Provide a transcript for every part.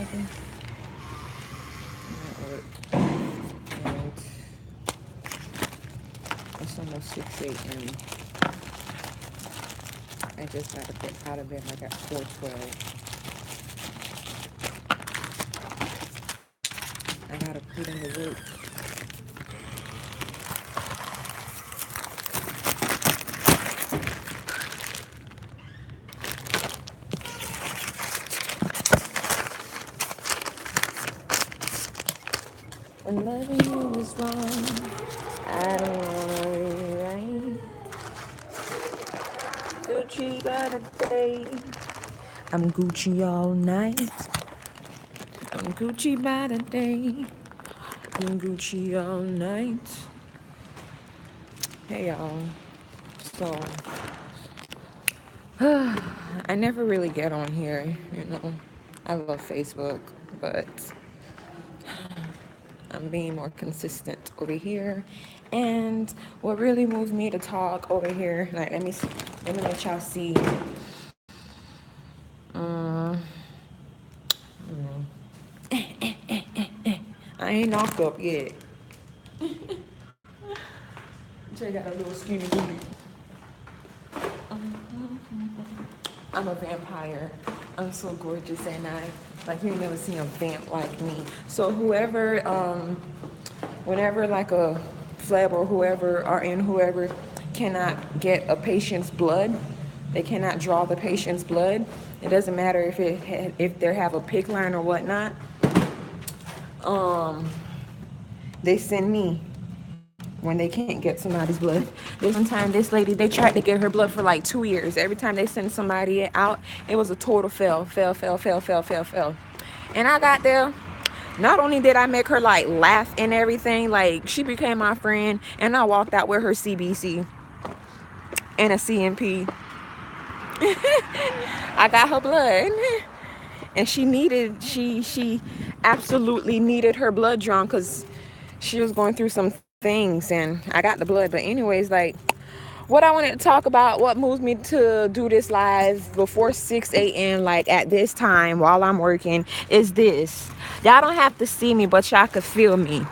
11. And it's almost 6 a.m. I just got out of bed like at 4:12. I gotta put in the work. And loving you is wrong. I don't wanna be right. Gucci by the day. I'm Gucci all night. I'm Gucci by the day. I'm Gucci all night. Hey y'all. So I never really get on here, you know. I love Facebook, but I'm being more consistent over here. And what really moves me to talk over here, like let me let y'all see. Uh, I ain't knocked up yet. Check out a little skinny booty. I'm a vampire. I'm so gorgeous, and like you never seen a vamp like me. So whenever like a fleb or whoever cannot get a patient's blood, they cannot draw the patient's blood. It doesn't matter if they have a PICC line or whatnot. Um, they send me when they can't get somebody's blood. This one time, this lady, they tried to get her blood for like 2 years. Every time they send somebody out, it was a total fail. And I got there. Not only did I make her like laugh and everything, like she became my friend, and I walked out with her CBC and a CMP. I got her blood, and she absolutely needed her blood drawn because she was going through some things, and I got the blood. But anyways, like what I wanted to talk about, what moves me to do this live before 6 a.m. like at this time while I'm working, is this. Y'all don't have to see me, but y'all could feel me.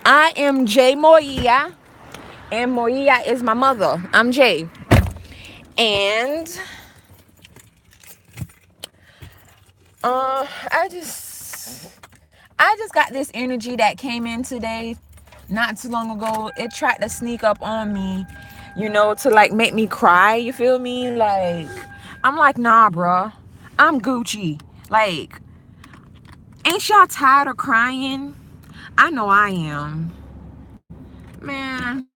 I am Jay Moya, and Moya is my mother. I'm Jay. And I just got this energy that came in today, not too long ago. It tried to sneak up on me, you know, to like make me cry. You feel me? Like, I'm like, nah, bruh. I'm Gucci. Like, ain't y'all tired of crying? I know I am. Man,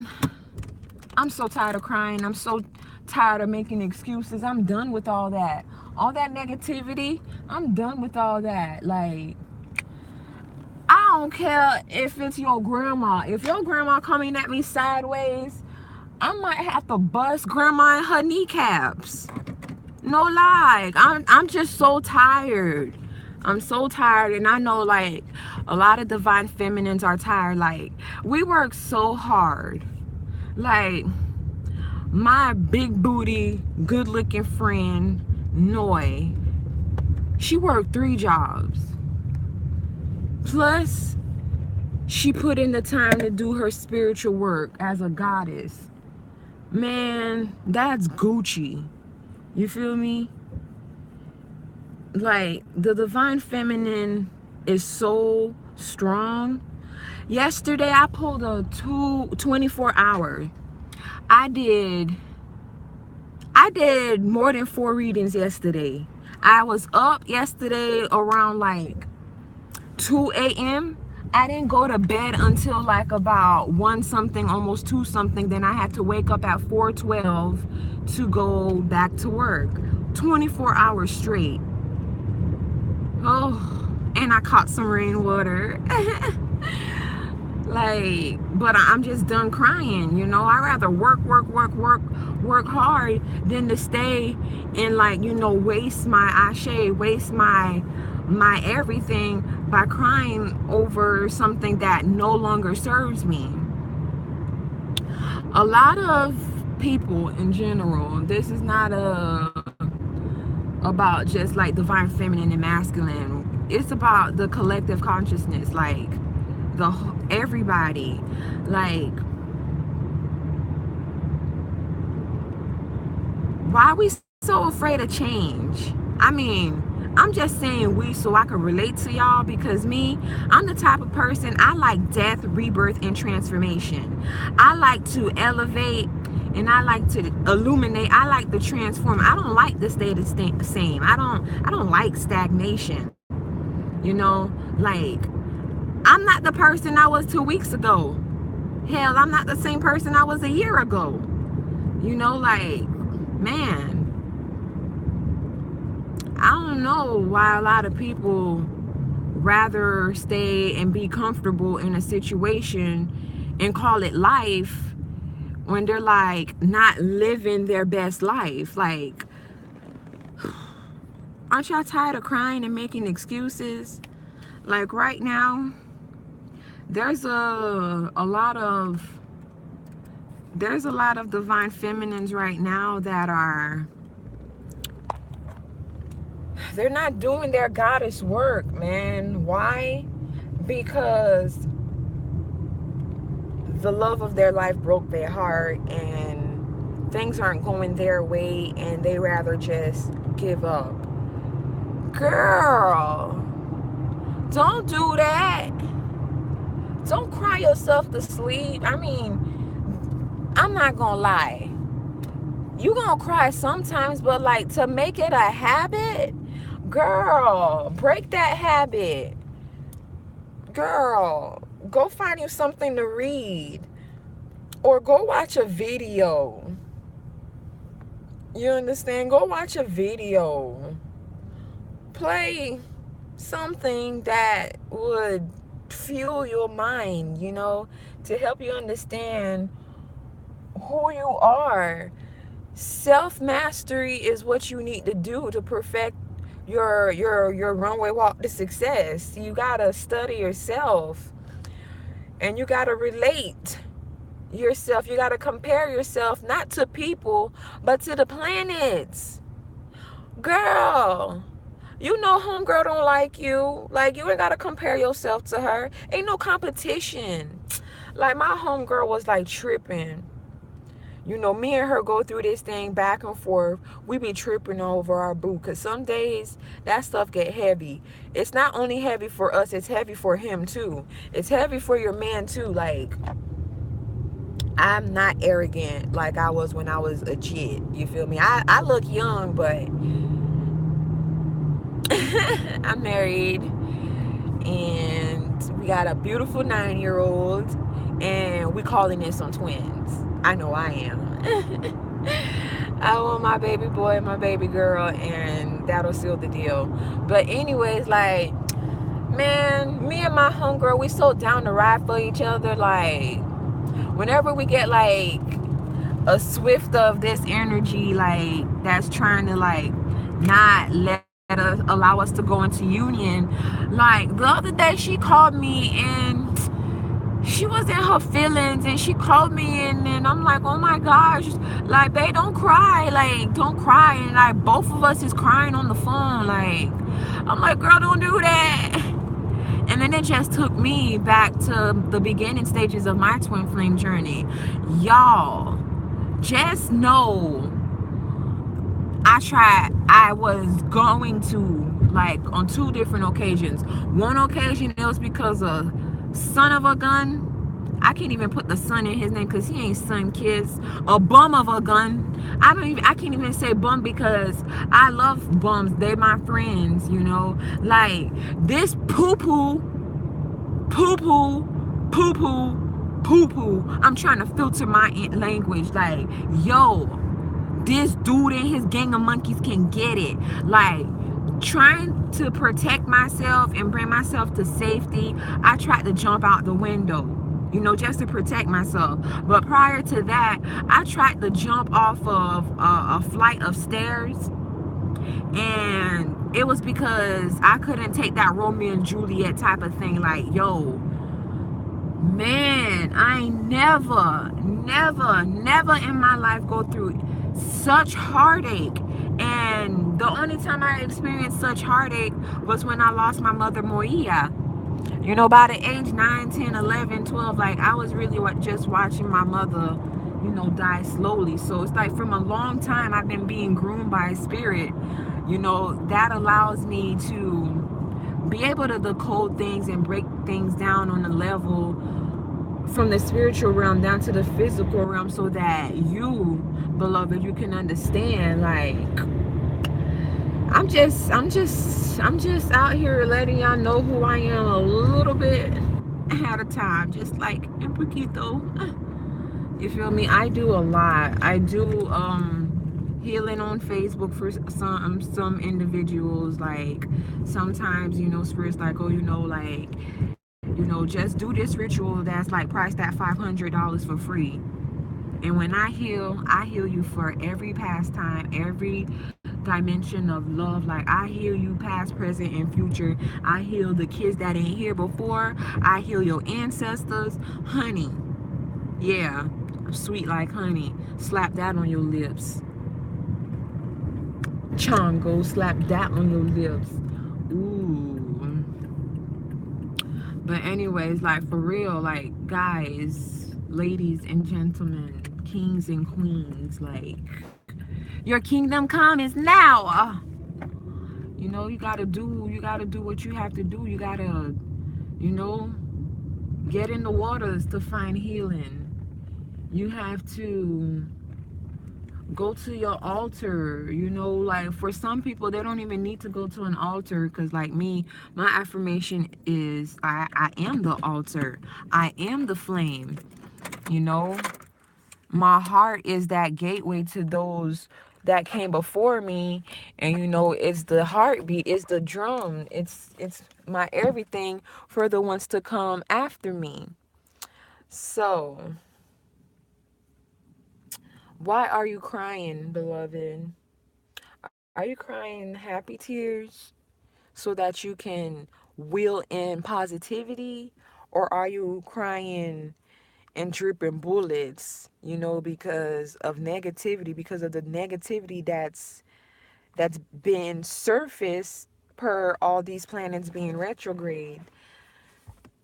I'm so tired of crying. I'm so tired of making excuses. I'm done with all that. All that negativity, I'm done with all that. Like, I don't care if it's your grandma. If your grandma coming at me sideways, I might have to bust grandma in her kneecaps. No lie. I'm just so tired. I'm so tired, and I know like a lot of divine feminines are tired. Like, we work so hard. Like, my big booty, good looking friend, Noi, she worked 3 jobs. Plus, she put in the time to do her spiritual work as a goddess. Man, that's Gucci. You feel me? Like, the divine feminine is so strong. Yesterday, I pulled a 24 hour. I did more than 4 readings yesterday. I was up yesterday around like 2 a.m. I didn't go to bed until like about 1 something, almost 2 something. Then I had to wake up at 4:12 to go back to work. 24 hours straight. Oh, and I caught some rainwater. Like, but I'm just done crying, you know. I rather work hard than to stay and, like, you know, waste my ashe, waste my everything by crying over something that no longer serves me. A lot of people in general, this is not a about just like divine feminine and masculine. It's about the collective consciousness, like the everybody. Like, why are we so afraid of change? I mean, I'm just saying we so I can relate to y'all, because me, I'm the type of person, I like death, rebirth, and transformation. I like to elevate, and I like to illuminate. I like to transform. I don't like to stay the same. I don't like stagnation. You know, like, I'm not the person I was 2 weeks ago. Hell, I'm not the same person I was a year ago. You know, like, man, I don't know why a lot of people rather stay and be comfortable in a situation and call it life when they're like not living their best life. Like, aren't y'all tired of crying and making excuses? Like, right now, there's a lot of divine feminines right now that are, they're not doing their goddess work, man. Why? Because the love of their life broke their heart and things aren't going their way, and they rather just give up. Girl, don't do that. Don't cry yourself to sleep. I mean, I'm not gonna lie. You gonna cry sometimes, but like, to make it a habit, girl, break that habit. Girl, go find you something to read, or go watch a video. You understand? Go watch a video. Play something that would fuel your mind, you know, to help you understand who you are. Self-mastery is what you need to do to perfect your runway walk to success. You gotta study yourself, and you gotta relate yourself. You gotta compare yourself not to people, but to the planets. Girl, you know homegirl don't like you. Like, you ain't gotta compare yourself to her. Ain't no competition. Like, my homegirl was like tripping. You know, me and her go through this thing back and forth. We be tripping over our boo, because some days that stuff get heavy. It's not only heavy for us, it's heavy for him too. It's heavy for your man too. Like, I'm not arrogant like I was when I was a kid. You feel me? I look young, but I'm married, and we got a beautiful 9-year-old, and we calling this on twins. I know I am. I want my baby boy and my baby girl, and that'll seal the deal. But anyways, like, man, me and my homegirl, we so down to ride for each other. Like, whenever we get like a swift of this energy, like, that's trying to like not let us allow us to go into union. Like, the other day she called me, and she was in her feelings, and she called me, and I'm like, oh my gosh, like, babe, don't cry, like, don't cry. And like, both of us is crying on the phone. Like, I'm like, girl, don't do that. And then it just took me back to the beginning stages of my twin flame journey. Y'all, just know, I was going to, like, on 2 different occasions. One occasion, it was because of son of a gun. I can't even put the son in his name because he ain't son kids. A bum of a gun. I can't even say bum because I love bums. They're my friends, you know. Like, this poo-poo, poo-poo, poo-poo, poo-poo. I'm trying to filter my language. Like, yo, this dude and his gang of monkeys can get it. Like, trying to protect myself and bring myself to safety, I tried to jump out the window, you know, just to protect myself. But prior to that, I tried to jump off of a flight of stairs, and it was because I couldn't take that Romeo and Juliet type of thing. Like, yo, man, I ain't never in my life go through such heartache And the only time I experienced such heartache was when I lost my mother, Moia. By the age 9, 10, 11, 12, like I was really just watching my mother, die slowly. So it's like from a long time I've been being groomed by a spirit, that allows me to be able to decode things and break things down on the level from the spiritual realm down to the physical realm so that you, beloved, you can understand. Like, I'm just out here letting y'all know who I am a little bit ahead of time, just like in poquito. You feel me? I do a lot. I do healing on Facebook for some individuals. Like sometimes, spirits like, oh, like, just do this ritual that's like priced at $500 for free. And when I heal you for every pastime, every dimension of love. Like I heal you past, present, and future. I heal the kids that ain't here before. I heal your ancestors. Honey, yeah, sweet like honey. Slap that on your lips. Chongo, slap that on your lips. Ooh. But anyways, like for real, like guys, ladies and gentlemen, kings and queens, like your kingdom come is now. You gotta do what you have to do. You gotta, you know, get in the waters to find healing. You have to go to your altar. Like for some people, they don't even need to go to an altar because, like me, my affirmation is I am the altar. I am the flame. You know, my heart is that gateway to those that came before me, and it's the heartbeat, it's the drum, it's my everything for the ones to come after me. So why are you crying, beloved? Are you crying happy tears so that you can wheel in positivity, or are you crying and dripping bullets, because of negativity, because of the negativity that's been surfaced per all these planets being retrograde?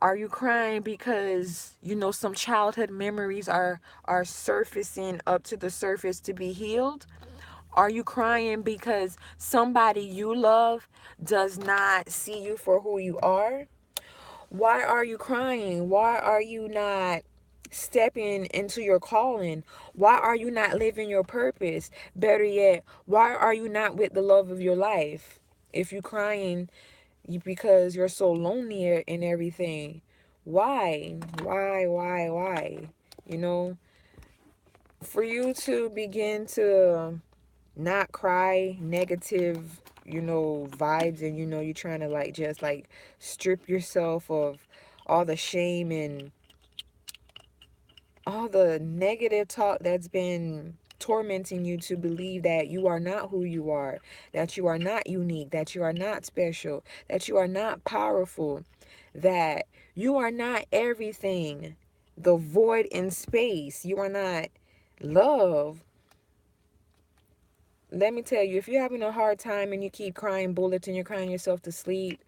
Are you crying because some childhood memories are surfacing up to the surface to be healed? Are you crying because somebody you love does not see you for who you are? Why are you crying? Why are you not stepping into your calling? Why are you not living your purpose? Better yet, why are you not with the love of your life? If you're crying because you're so lonely and everything, why? Why? You know, for you to begin to not cry negative, vibes, and you're trying to like just like strip yourself of all the shame and all the negative talk that's been tormenting you to believe that you are not who you are, that you are not unique, that you are not special, that you are not powerful, that you are not everything, the void in space, you are not love. Let me tell you, if you're having a hard time and you keep crying bullets and you're crying yourself to sleep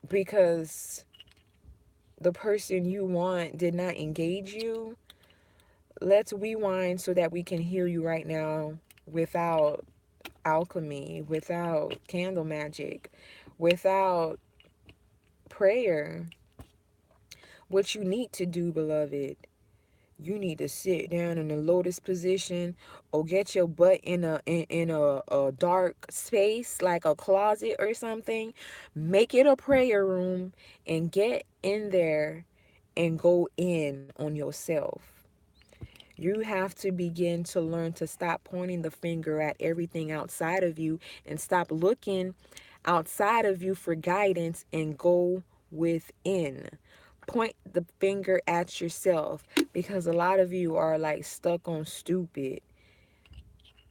because the person you want did not engage you, let's rewind so that we can heal you right now without alchemy, without candle magic, without prayer. What you need to do, beloved, you need to sit down in a lotus position or get your butt in a dark space like a closet or something. Make it a prayer room and get in there and go in on yourself. You have to begin to learn to stop pointing the finger at everything outside of you and stop looking outside of you for guidance and go within. Point the finger at yourself because a lot of you are like stuck on stupid.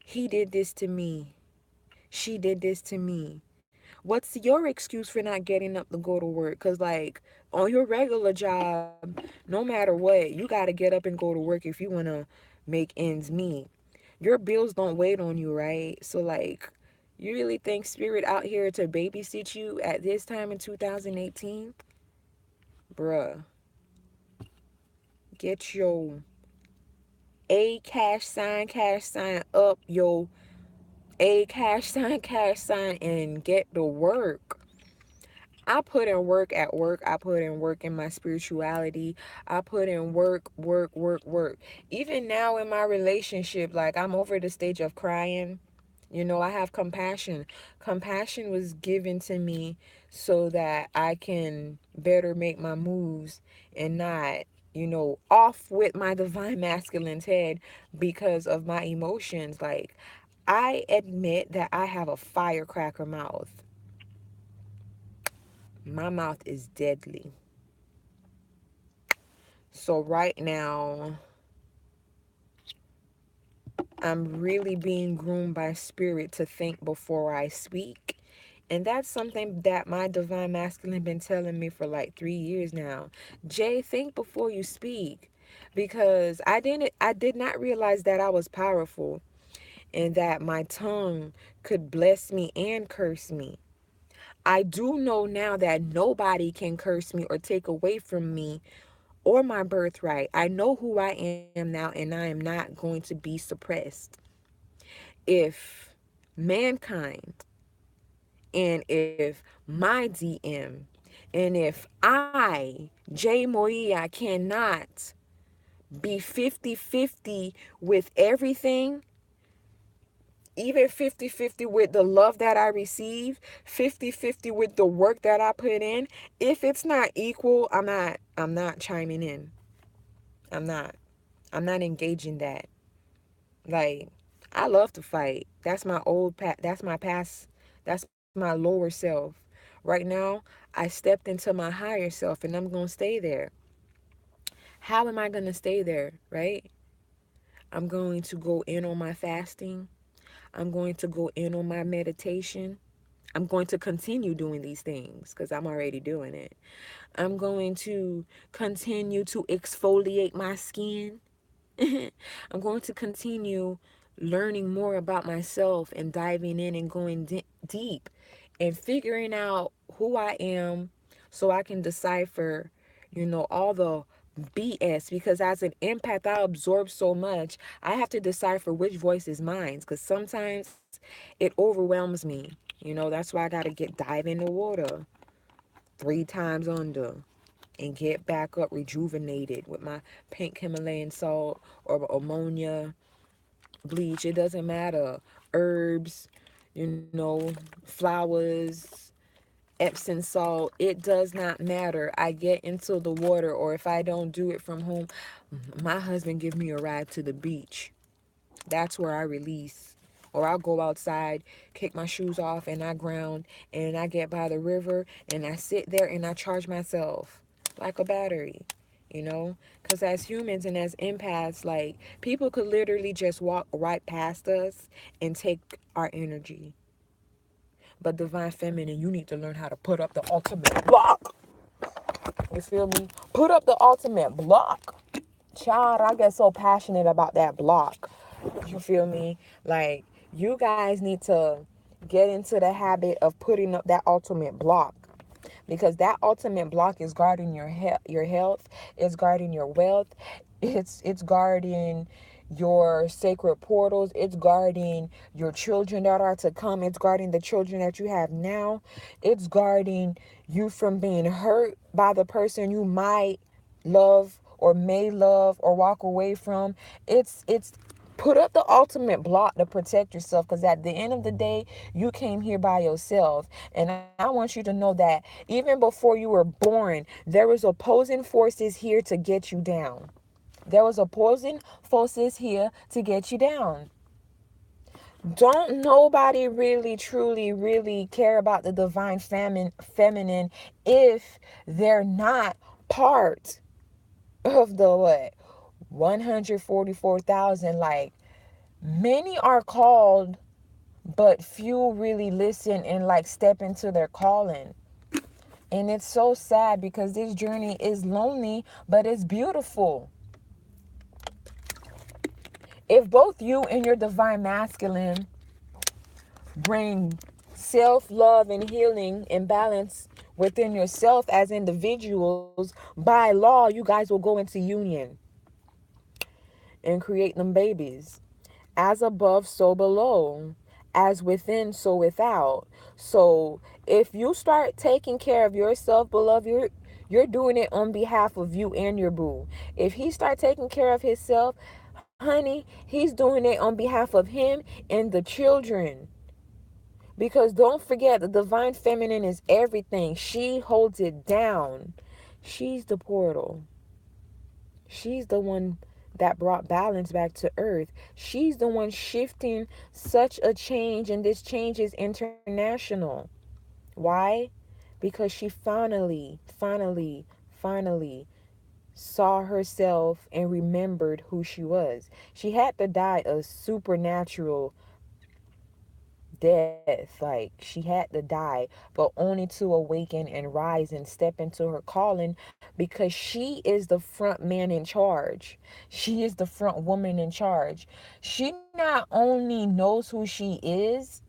He did this to me. She did this to me. What's your excuse for not getting up to go to work? Because, like, on your regular job, no matter what, you got to get up and go to work if you want to make ends meet. Your bills don't wait on you, right? So like, you really think spirit out here to babysit you at this time in 2018? Bruh, get your cash sign up, your cash sign, and get to work. I put in work at work. I put in work in my spirituality. I put in work. Even now in my relationship, like I'm over the stage of crying. You know, I have compassion. Compassion was given to me so that I can better make my moves and not, off with my divine masculine's head because of my emotions. Like, I admit that I have a firecracker mouth. My mouth is deadly. So right now, I'm really being groomed by spirit to think before I speak. And that's something that my divine masculine been telling me for like 3 years now. Jay, think before you speak. Because I did not realize that I was powerful and that my tongue could bless me and curse me. I do know now that nobody can curse me or take away from me or my birthright. I know who I am now, and I am not going to be suppressed. If mankind, and if my DM, and if I, Jay Moya, cannot be 50-50 with everything, even 50-50 with the love that I receive, 50-50 with the work that I put in, if it's not equal, I'm not chiming in. I'm not. I'm not engaging that. Like, I love to fight. That's my past. That's my lower self. Right now, I stepped into my higher self and I'm going to stay there. How am I going to stay there, right? I'm going to go in on my fasting. I'm going to go in on my meditation. I'm going to continue doing these things because I'm already doing it. I'm going to continue to exfoliate my skin. I'm going to continue learning more about myself and diving in and going deep and figuring out who I am so I can decipher, all the BS, because as an empath, I absorb so much. I have to decipher which voice is mine because sometimes it overwhelms me. That's why I got to dive in the water 3 times under and get back up rejuvenated with my pink Himalayan salt or ammonia, bleach. It doesn't matter. Herbs, flowers, Epsom salt. It does not matter. I get into the water, or if I don't do it from home, my husband give me a ride to the beach. That's where I release. Or I'll go outside, kick my shoes off, and I ground, and I get by the river, and I sit there and I charge myself like a battery, Because as humans and as empaths, like, people could literally just walk right past us and take our energy. But divine feminine, you need to learn how to put up the ultimate block. You feel me? Put up the ultimate block. Child, I get so passionate about that block. You feel me? Like, you guys need to get into the habit of putting up that ultimate block, because that ultimate block is guarding your health, it's guarding your wealth, it's guarding your sacred portals, it's guarding your children that are to come, it's guarding the children that you have now, it's guarding you from being hurt by the person you might love or may love or walk away from. It's put up the ultimate block to protect yourself, because at the end of the day, you came here by yourself. And I want you to know that even before you were born, there was opposing forces here to get you down. There was opposing forces here to get you down. Don't nobody really truly really care about the divine feminine if they're not part of the what, 144,000. Like, many are called, but few really listen and like step into their calling. And it's so sad because this journey is lonely, but it's beautiful. If both you and your divine masculine bring self love and healing and balance within yourself as individuals, by law, you guys will go into union and create them babies. As above, so below. As within, so without. So if you start taking care of yourself, beloved, you're doing it on behalf of you and your boo. If he start taking care of himself, honey, he's doing it on behalf of him and the children. Because don't forget, the divine feminine is everything. She holds it down. She's the portal. She's the one that brought balance back to earth. She's the one shifting such a change, and this change is international. Why? Because she finally saw herself and remembered who she was. She had to die a supernatural death. Like, she had to die, but only to awaken and rise and step into her calling, because she is the front man in charge. She is the front woman in charge. She not only knows who she is,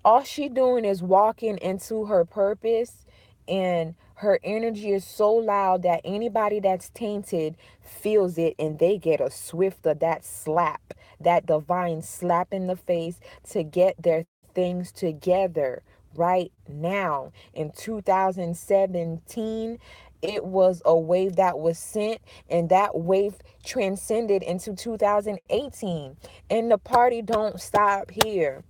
all she doing is walking into her purpose, and her energy is so loud that anybody that's tainted feels it, and they get a swift of that slap, that divine slap in the face, to get their things together right now. In 2017, it was a wave that was sent, and that wave transcended into 2018, and the party don't stop here.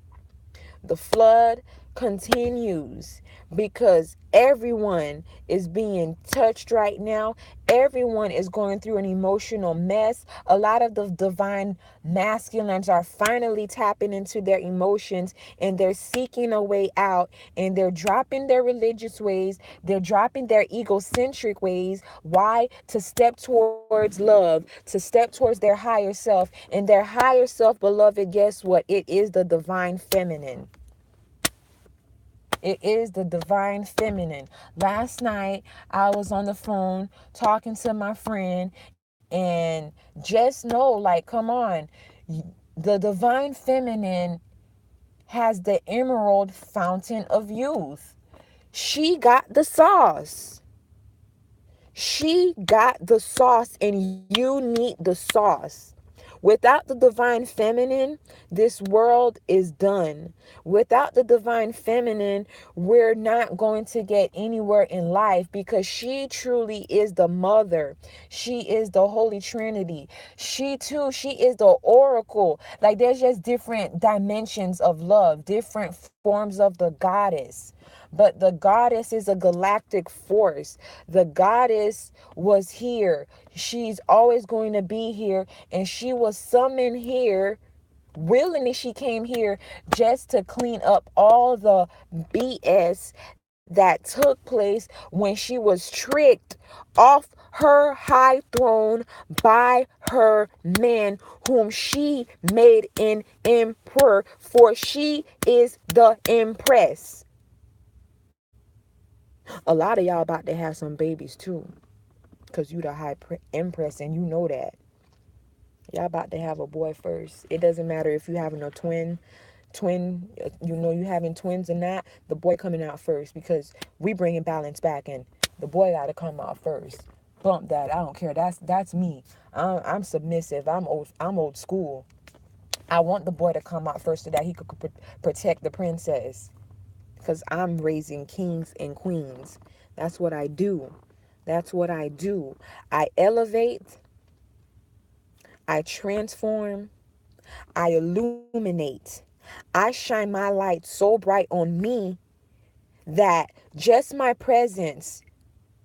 The flood continues because everyone is being touched right now. Everyone is going through an emotional mess. A lot of the divine masculines are finally tapping into their emotions, and they're seeking a way out, and they're dropping their religious ways. They're dropping their egocentric ways. Why? To step towards love, to step towards their higher self. And their higher self, beloved, guess what? It is the divine feminine. It is the divine feminine. Last night, I was on the phone talking to my friend, and just know, like, come on. The divine feminine has the emerald fountain of youth. She got the sauce. She got the sauce, and you need the sauce. Without the divine feminine, this world is done. Without the divine feminine, we're not going to get anywhere in life, because she truly is the mother. She is the Holy Trinity. She too, she is the oracle. Like, there's just different dimensions of love, different forms of the goddess. But the goddess is a galactic force. The goddess was here. She's always going to be here. And she was summoned here. Willingly, she came here just to clean up all the BS that took place when she was tricked off her high throne by her man, whom she made an emperor, for she is the empress. A lot of y'all about to have some babies too, because you the empress, and you know that. Y'all about to have a boy first. It doesn't matter if you having a twin, you having twins or not. The boy coming out first, because we bringing balance back, and the boy got to come out first. Bump that. I don't care. That's me. I'm submissive. I'm old school. I want the boy to come out first so that he could protect the princess, because I'm raising kings and queens. That's what I do. That's what I do. I elevate, I transform, I illuminate. I shine my light so bright on me that just my presence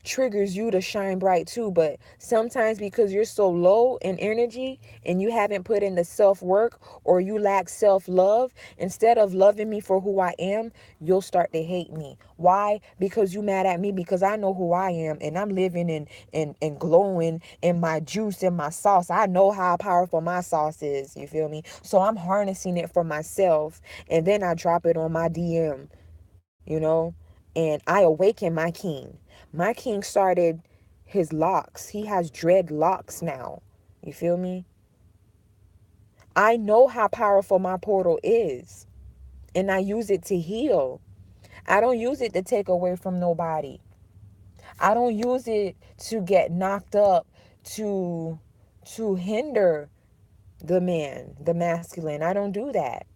triggers you to shine bright too. But sometimes, because you're so low in energy and you haven't put in the self-work, or you lack self-love, instead of loving me for who I am, you'll start to hate me. Why? Because you mad at me, because I know who I am, and I'm living and glowing in my juice and my sauce. I know how powerful my sauce is, you feel me? So I'm harnessing it for myself, and then I drop it on my DM, you know, and I awaken my king. My king started his locks. He has dreadlocks now. You feel me? I know how powerful my portal is, and I use it to heal. I don't use it to take away from nobody. I don't use it to get knocked up to hinder the man, the masculine. I don't do that.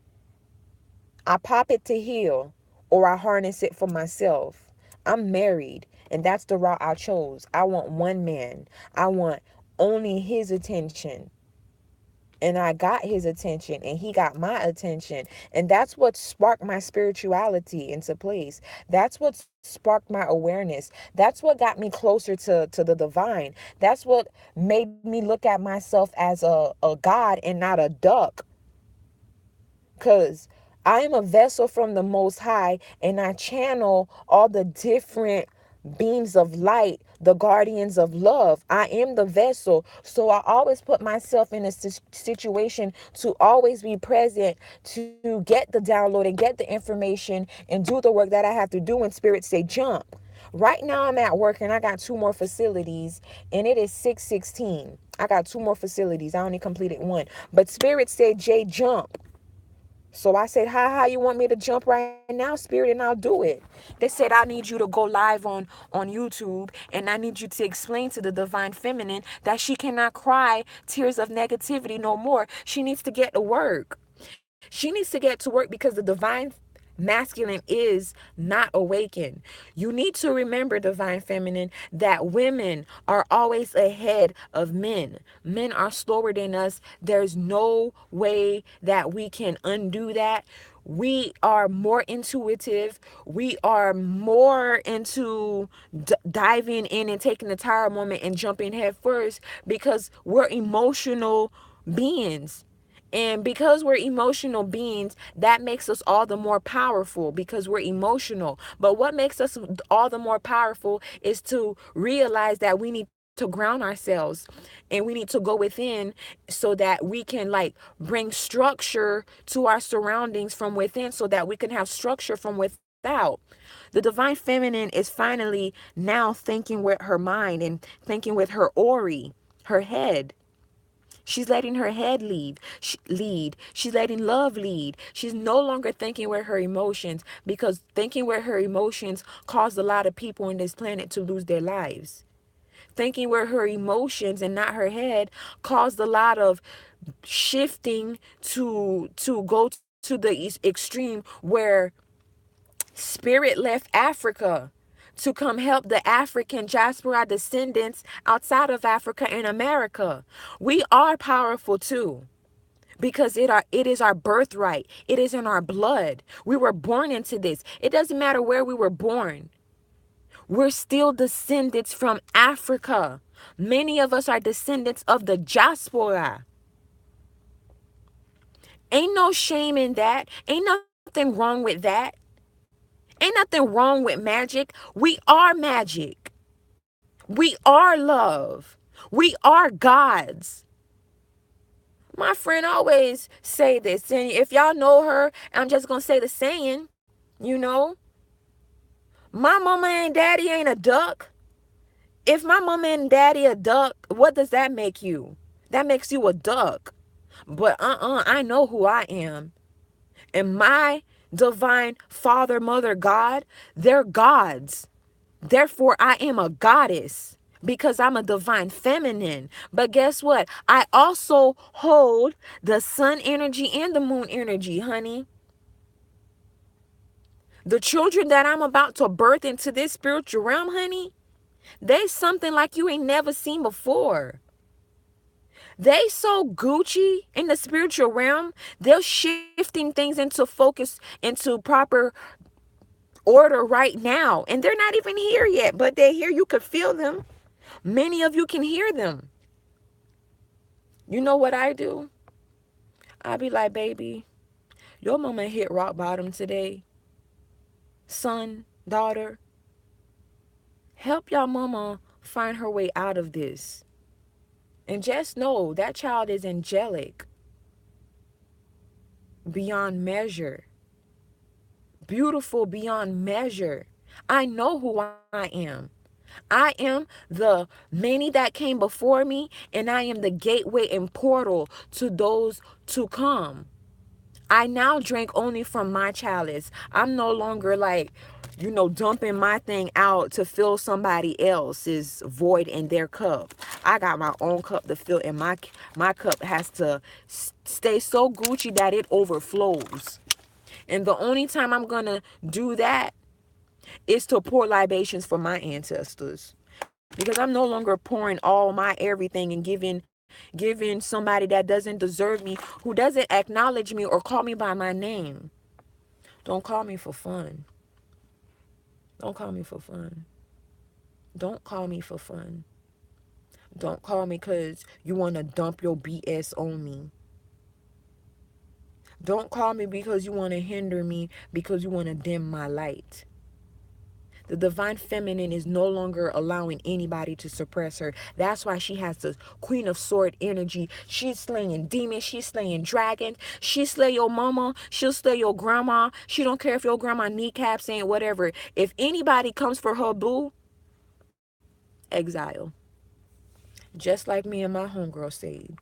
I pop it to heal, or I harness it for myself. I'm married, and that's the route I chose. I want one man. I want only his attention. And I got his attention, and he got my attention. And that's what sparked my spirituality into place. That's what sparked my awareness. That's what got me closer to the divine. That's what made me look at myself as a god and not a duck. Because I am a vessel from the Most High, and I channel all the different beams of light, the guardians of love. I am the vessel. So I always put myself in a situation to always be present, to get the download and get the information and do the work that I have to do when spirits say jump. Right now I'm at work, and I got two more facilities, and it is 6:16. I got two more facilities. I only completed one. But spirit said, Jay, jump. So I said, how you want me to jump right now, spirit, and I'll do it. They said, I need you to go live on YouTube, and I need you to explain to the divine feminine that she cannot cry tears of negativity no more. She needs to get to work. She needs to get to work because the divine masculine is not awakened. You need to remember, divine feminine, that women are always ahead of men. Men are slower than us. There's no way that we can undo that. We are more intuitive. We are more into diving in and taking the tire moment and jumping head first because we're emotional beings. And because we're emotional beings, that makes us all the more powerful because we're emotional. But what makes us all the more powerful is to realize that we need to ground ourselves, and we need to go within so that we can like bring structure to our surroundings from within so that we can have structure from without. The divine feminine is finally now thinking with her mind and thinking with her ori, her head. She's letting her head lead. She's letting love lead. She's no longer thinking with her emotions, because thinking with her emotions caused a lot of people on this planet to lose their lives. Thinking with her emotions and not her head caused a lot of shifting to go to the extreme where spirit left Africa to come help the African diaspora descendants outside of Africa and America. We are powerful too, because it is our birthright. It is in our blood. We were born into this. It doesn't matter where we were born. We're still descendants from Africa. Many of us are descendants of the diaspora. Ain't no shame in that. Ain't nothing wrong with that. Ain't nothing wrong with magic. We are magic. We are love. We are gods. My friend always say this, and if y'all know her, I'm just gonna say the saying, you know, my mama and daddy ain't a duck. If my mama and daddy a duck, what does that make you? That makes you a duck. But I know who I am. And my divine father, mother, God, they're gods. Therefore, I am a goddess because I'm a divine feminine. But guess what? I also hold the sun energy and the moon energy, honey. The children that I'm about to birth into this spiritual realm, honey, they something like you ain't never seen before. They so Gucci in the spiritual realm, they're shifting things into focus, into proper order right now. And they're not even here yet, but they're here. You could feel them. Many of you can hear them. You know what I do? I be like, baby, your mama hit rock bottom today. Son, daughter, help your mama find her way out of this. And just know that child is angelic beyond measure, beautiful beyond measure. I know who I am. I am the many that came before me, and I am the gateway and portal to those to come. I now drink only from my chalice. I'm no longer like, dumping my thing out to fill somebody else's void in their cup. I got my own cup to fill, and my cup has to stay so Gucci that it overflows. And the only time I'm gonna do that is to pour libations for my ancestors. Because I'm no longer pouring all my everything and giving somebody that doesn't deserve me, who doesn't acknowledge me or call me by my name. Don't call me for fun. Don't call me for fun. Don't call me for fun. Don't call me because you want to dump your BS on me. Don't call me because you want to hinder me, because you want to dim my light. The divine feminine is no longer allowing anybody to suppress her. That's why she has the Queen of Sword energy. She's slaying demons. She's slaying dragons. She slay your mama. She'll slay your grandma. She don't care if your grandma kneecaps ain't whatever. If anybody comes for her boo, exile. Just like me and my homegirl said,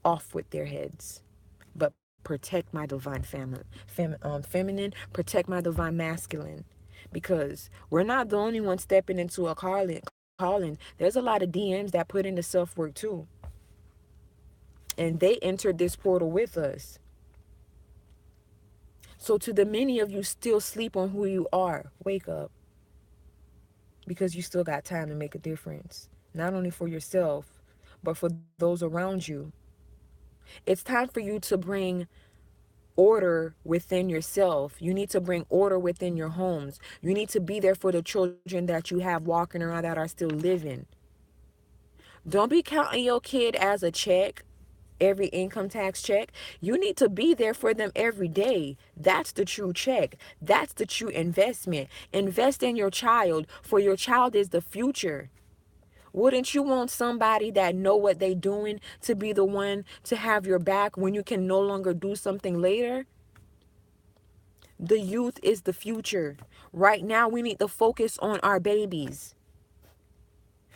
off with their heads. But protect my divine feminine. Protect my divine masculine. Because we're not the only ones stepping into a calling. There's a lot of DMs that put in the self-work too. And they entered this portal with us. So to the many of you still sleep on who you are, wake up. Because you still got time to make a difference. Not only for yourself, but for those around you. It's time for you to bring order within yourself. You need to bring order within your homes. You need to be there for the children that you have walking around that are still living. Don't be counting your kid as a check, every income tax check. You need to be there for them every day. That's the true check. That's the true investment. Invest in your child, for your child is the future. Wouldn't you want somebody that know what they doing to be the one to have your back when you can no longer do something later? The youth is the future. Right now, we need to focus on our babies.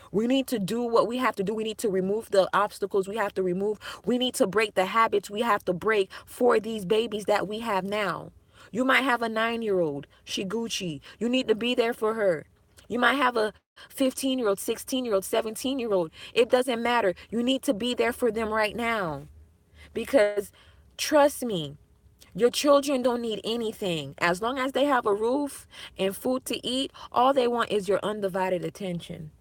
We need to do what we have to do. We need to remove the obstacles we have to remove. We need to break the habits we have to break for these babies that we have now. You might have a 9-year-old, she Gucci. You need to be there for her. You might have a 15-year-old, 16-year-old, 17-year-old. It doesn't matter. You need to be there for them right now. Because trust me, your children don't need anything. As long as they have a roof and food to eat, all they want is your undivided attention.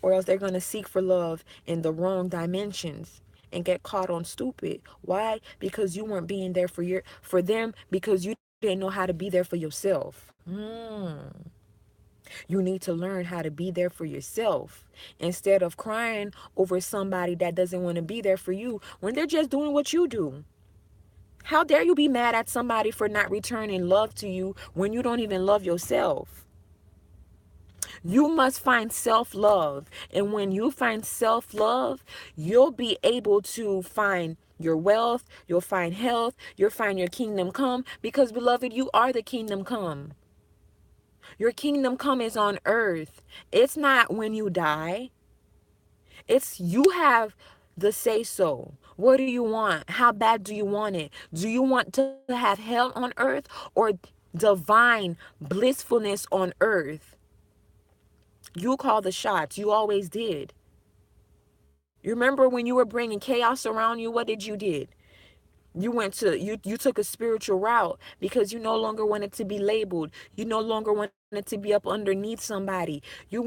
Or else they're going to seek for love in the wrong dimensions and get caught on stupid. Why? Because you weren't being there for them, because you didn't know how to be there for yourself. You need to learn how to be there for yourself instead of crying over somebody that doesn't want to be there for you when they're just doing what you do. How dare you be mad at somebody for not returning love to you when you don't even love yourself? You must find self-love. And when you find self-love, you'll be able to find your wealth, you'll find health, you'll find your kingdom come. Because, beloved, you are the kingdom come. Your kingdom come is on earth. It's not when you die. It's you have the say so. What do you want? How bad do you want it? Do you want to have hell on earth or divine blissfulness on earth? You call the shots. You always did. You remember when you were bringing chaos around you, what did you did? You took a spiritual route because you no longer wanted to be labeled. You no longer wanted to be up underneath somebody. You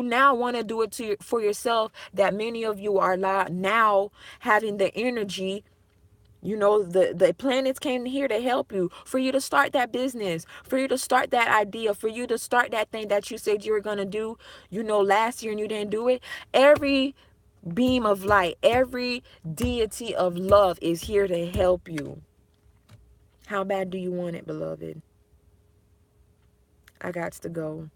now want to do it for yourself, that many of you are now having the energy. The planets came here to help you, for you to start that business, for you to start that idea, for you to start that thing that you said you were going to do, last year, and you didn't do it. Every beam of light, every deity of love is here to help you. How bad do you want it, beloved? I got to go,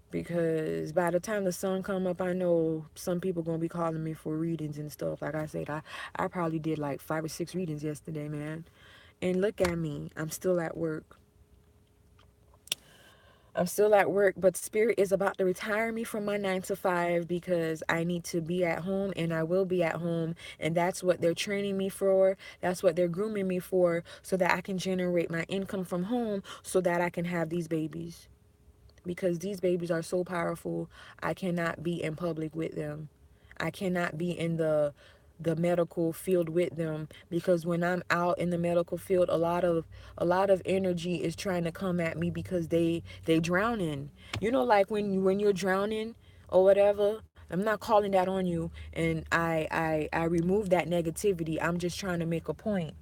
because by the time the sun come up, I know some people gonna be calling me for readings and stuff. Like I said, I probably did like 5 or 6 readings yesterday, man. And look at me, I'm still at work. I'm still at work, but Spirit is about to retire me from my 9 to 5 because I need to be at home, and I will be at home. And that's what they're training me for. That's what they're grooming me for, so that I can generate my income from home so that I can have these babies. Because these babies are so powerful, I cannot be in public with them. I cannot be in the medical field with them, because when I'm out in the medical field, a lot of energy is trying to come at me because they drowning. You know, like when you're drowning or whatever. I'm not calling that on you, and I remove that negativity. I'm just trying to make a point.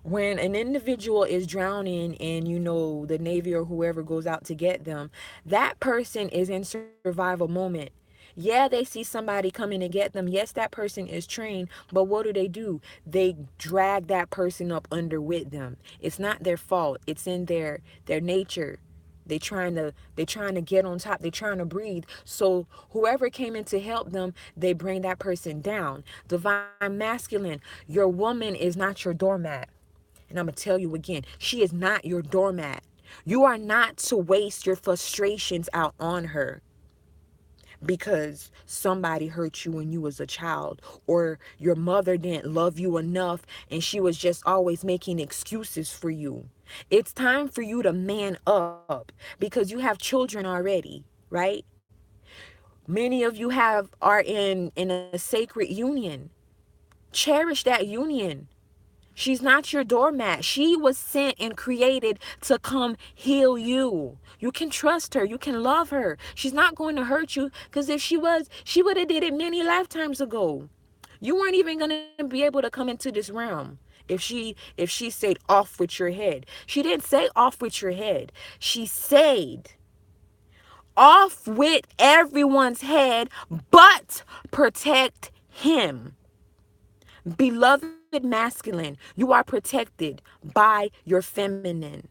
When an individual is drowning and the Navy or whoever goes out to get them, that person is in survival moment. Yeah, they see somebody coming to get them. Yes, that person is trained, but what do? They drag that person up under with them. It's not their fault. It's in their nature. They trying to get on top. They trying to breathe. So whoever came in to help them, they bring that person down. Divine masculine, your woman is not your doormat. And I'm going to tell you again, she is not your doormat. You are not to waste your frustrations out on her because somebody hurt you when you was a child, or your mother didn't love you enough and she was just always making excuses for you. It's time for you to man up because you have children already, right? Many of you are in a sacred union. Cherish that union. She's not your doormat. She was sent and created to come heal you. You can trust her. You can love her. She's not going to hurt you, because if she was, she would have did it many lifetimes ago. You weren't even going to be able to come into this realm if she said off with your head. She didn't say off with your head. She said off with everyone's head, but protect him. Beloved masculine, you are protected by your feminine.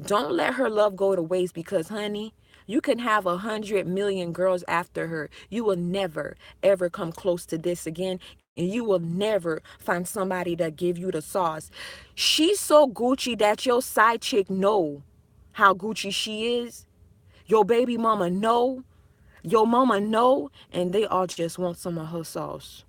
Don't let her love go to waste, because, honey, you can have 100 million girls after her. You will never, ever come close to this again. And you will never find somebody that give you the sauce. She's so Gucci that your side chick know how Gucci she is. Your baby mama know. Your mama know. And they all just want some of her sauce.